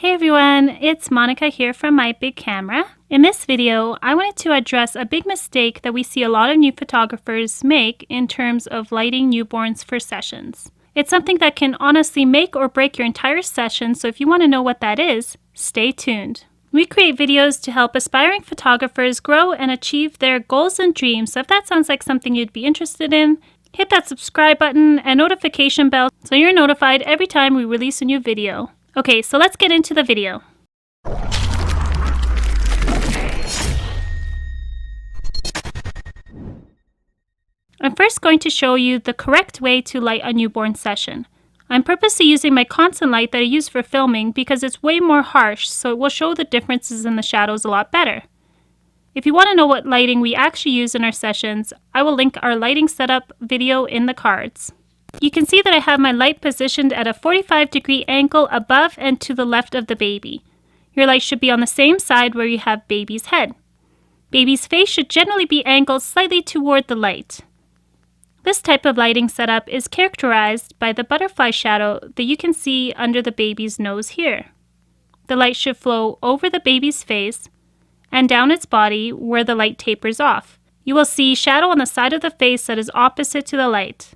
Hey everyone, it's Monica here from My Big Camera. In this video, I wanted to address a big mistake that we see a lot of new photographers make in terms of lighting newborns for sessions. It's something that can honestly make or break your entire session, so if you want to know what that is, stay tuned. We create videos to help aspiring photographers grow and achieve their goals and dreams, so if that sounds like something you'd be interested in, hit that subscribe button and notification bell so you're notified every time we release a new video. Okay, so let's get into the video. I'm first going to show you the correct way to light a newborn session. I'm purposely using my constant light that I use for filming because it's way more harsh, so it will show the differences in the shadows a lot better. If you want to know what lighting we actually use in our sessions, I will link our lighting setup video in the cards. You can see that I have my light positioned at a 45-degree angle above and to the left of the baby. Your light should be on the same side where you have baby's head. Baby's face should generally be angled slightly toward the light. This type of lighting setup is characterized by the butterfly shadow that you can see under the baby's nose here. The light should flow over the baby's face and down its body where the light tapers off. You will see shadow on the side of the face that is opposite to the light.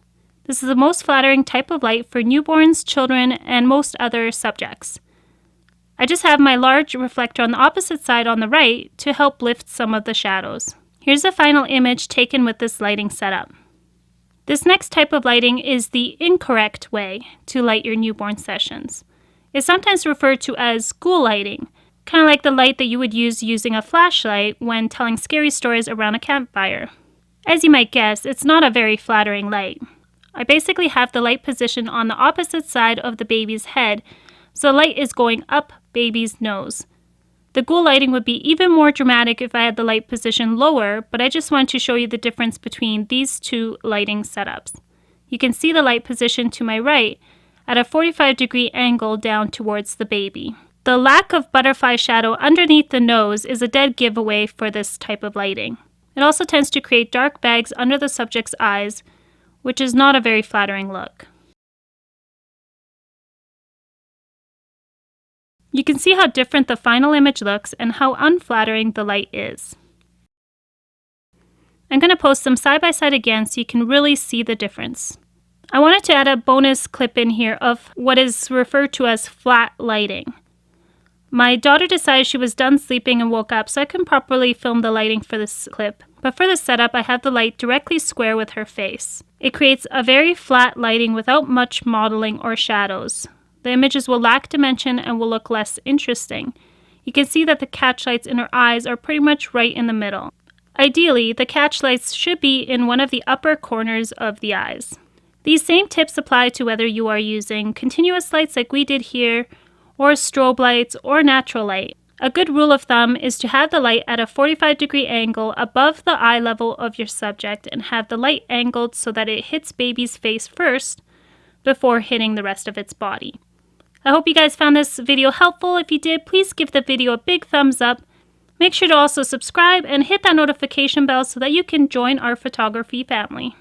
This is the most flattering type of light for newborns, children, and most other subjects. I just have my large reflector on the opposite side on the right to help lift some of the shadows. Here's the final image taken with this lighting setup. This next type of lighting is the incorrect way to light your newborn sessions. It's sometimes referred to as school lighting, kind of like the light that you would use using a flashlight when telling scary stories around a campfire. As you might guess, it's not a very flattering light. I basically have the light position on the opposite side of the baby's head, so the light is going up baby's nose. The ghoul lighting would be even more dramatic if I had the light position lower, but I just wanted to show you the difference between these two lighting setups. You can see the light position to my right at a 45-degree angle down towards the baby. The lack of butterfly shadow underneath the nose is a dead giveaway for this type of lighting. It also tends to create dark bags under the subject's eyes, which is not a very flattering look. You can see how different the final image looks and how unflattering the light is. I'm going to post them side by side again so you can really see the difference. I wanted to add a bonus clip in here of what is referred to as flat lighting. My daughter decided she was done sleeping and woke up, so I couldn't properly film the lighting for this clip. But for this setup, I have the light directly square with her face. It creates a very flat lighting without much modeling or shadows. The images will lack dimension and will look less interesting. You can see that the catch lights in her eyes are pretty much right in the middle. Ideally, the catch lights should be in one of the upper corners of the eyes. These same tips apply to whether you are using continuous lights like we did here, or strobe lights, or natural light. A good rule of thumb is to have the light at a 45-degree angle above the eye level of your subject and have the light angled so that it hits baby's face first before hitting the rest of its body. I hope you guys found this video helpful. If you did, please give the video a big thumbs up. Make sure to also subscribe and hit that notification bell so that you can join our photography family.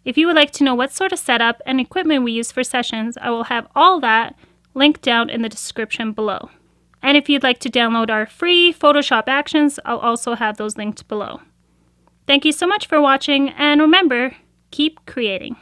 If you would like to know what sort of setup and equipment we use for sessions, I will have all that linked down in the description below. And if you'd like to download our free Photoshop actions, I'll also have those linked below. Thank you so much for watching, and remember, keep creating.